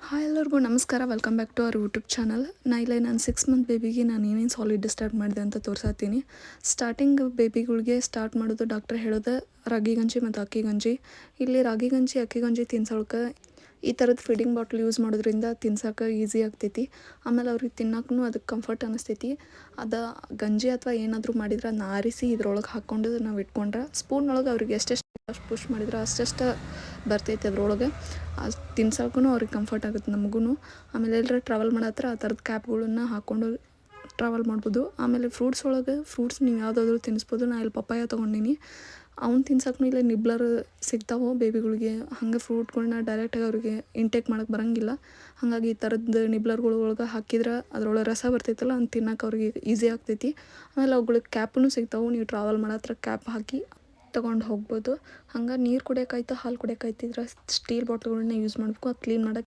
Hi ಎಲ್ಲರಿಗೂ ನಮಸ್ಕಾರ. Welcome back to our YouTube channel. ನಾನು 6 ಮಂತ್ ಬೇಬಿಗೆ ನಾನು ಏನೇನು ಸಾಲಿಡ್ ಸ್ಟಾರ್ಟ್ ಮಾಡಿದೆ ಅಂತ ತೋರಿಸತ್ತೀನಿ. ಸ್ಟಾರ್ಟಿಂಗ್ ಬೇಬಿಗಳಿಗೆ ಸ್ಟಾರ್ಟ್ ಮಾಡೋದು ಡಾಕ್ಟರ್ ಹೇಳೋದು ರಾಗಿ ಗಂಜಿ ಮತ್ತು ಅಕ್ಕಿ ಗಂಜಿ. ಇಲ್ಲಿ ರಾಗಿ ಗಂಜಿ ಅಕ್ಕಿ ಗಂಜಿ ತಿನ್ಸೋಕೆ ಈ ಥರದ ಫೀಡಿಂಗ್ ಬಾಟ್ಲ್ ಯೂಸ್ ಮಾಡೋದ್ರಿಂದ ತಿನ್ಸೋಕೆ ಈಸಿ ಆಗ್ತೈತಿ. ಆಮೇಲೆ ಅವ್ರಿಗೆ ತಿನ್ನೋಕ್ಕೂ ಅದಕ್ಕೆ ಕಂಫರ್ಟ್ ಅನ್ನಿಸ್ತೈತಿ. ಅದು ಗಂಜಿ ಅಥವಾ ಏನಾದರೂ ಮಾಡಿದ್ರೆ ಅದನ್ನ ಆರಿಸಿ ಇದ್ರೊಳಗೆ ಹಾಕ್ಕೊಂಡು ನಾವು ಇಟ್ಕೊಂಡ್ರೆ ಸ್ಪೂನ್ ಒಳಗೆ ಅವ್ರಿಗೆ ಎಷ್ಟೆಷ್ಟು ಪುಷ್ ಮಾಡಿದ್ರೆ ಅಷ್ಟೆಷ್ಟು ಬರ್ತೈತೆ ಅದ್ರೊಳಗೆ. ಅದು ತಿನ್ಸೋಕ್ಕೂ ಅವ್ರಿಗೆ ಕಂಫರ್ಟ್ ಆಗುತ್ತೆ ನಮಗೂ. ಆಮೇಲೆ ಎಲ್ಲರ ಟ್ರಾವೆಲ್ ಮಾಡತ್ರ ಆ ಥರದ ಕ್ಯಾಪ್ಗಳನ್ನ ಹಾಕ್ಕೊಂಡು ಟ್ರಾವೆಲ್ ಮಾಡ್ಬೋದು. ಆಮೇಲೆ ಫ್ರೂಟ್ಸ್ ಒಳಗೆ ನೀವು ಯಾವುದಾದ್ರೂ ತಿನ್ನಿಸ್ಬೋದು. ನಾನು ಇಲ್ಲಿ ಪಪ್ಪಾಯ ತೊಗೊಂಡಿನಿ. ಅವ್ನು ತಿನ್ಸೋಕ್ಕೂ ಇಲ್ಲ ನಿಬ್ಲರ್ ಸಿಗ್ತಾವೆ ಬೇಬಿಗಳಿಗೆ. ಹಾಗೆ ಫ್ರೂಟ್ಗಳನ್ನ ಡೈರೆಕ್ಟಾಗಿ ಅವ್ರಿಗೆ ಇಂಟೇಕ್ ಮಾಡೋಕ್ಕೆ ಬರೋಂಗಿಲ್ಲ. ಹಾಗಾಗಿ ಈ ಥರದ್ದು ನಿಬ್ಲರ್ಗಳು ಒಳಗೆ ಹಾಕಿದ್ರೆ ಅದರೊಳಗೆ ರಸ ಬರ್ತೈತಲ್ಲ ಅಂತ ತಿನ್ನೋಕೆ ಅವ್ರಿಗೆ ಈಸಿ ಆಗ್ತೈತಿ. ಆಮೇಲೆ ಅವುಗಳಿಗೆ ಕ್ಯಾಪೂ ಸಿಗ್ತಾವೆ. ನೀವು ಟ್ರಾವೆಲ್ ಮಾಡತ್ರ ಕ್ಯಾಪ್ ಹಾಕಿ ತೊಗೊಂಡು ಹೋಗ್ಬೋದು. ಹಂಗೆ ನೀರು ಕುಡಿಯೋಕ್ಕಾಯ್ತು ಹಾಲು ಕುಡಿಯೋಕ್ಕಾಯ್ತಿದ್ರೆ ಸ್ಟೀಲ್ ಬಾಟ್ಲ್ಗಳನ್ನ ಯೂಸ್ ಮಾಡಬೇಕು. ಅದು ಕ್ಲೀನ್ ಮಾಡೋಕ್ಕೆ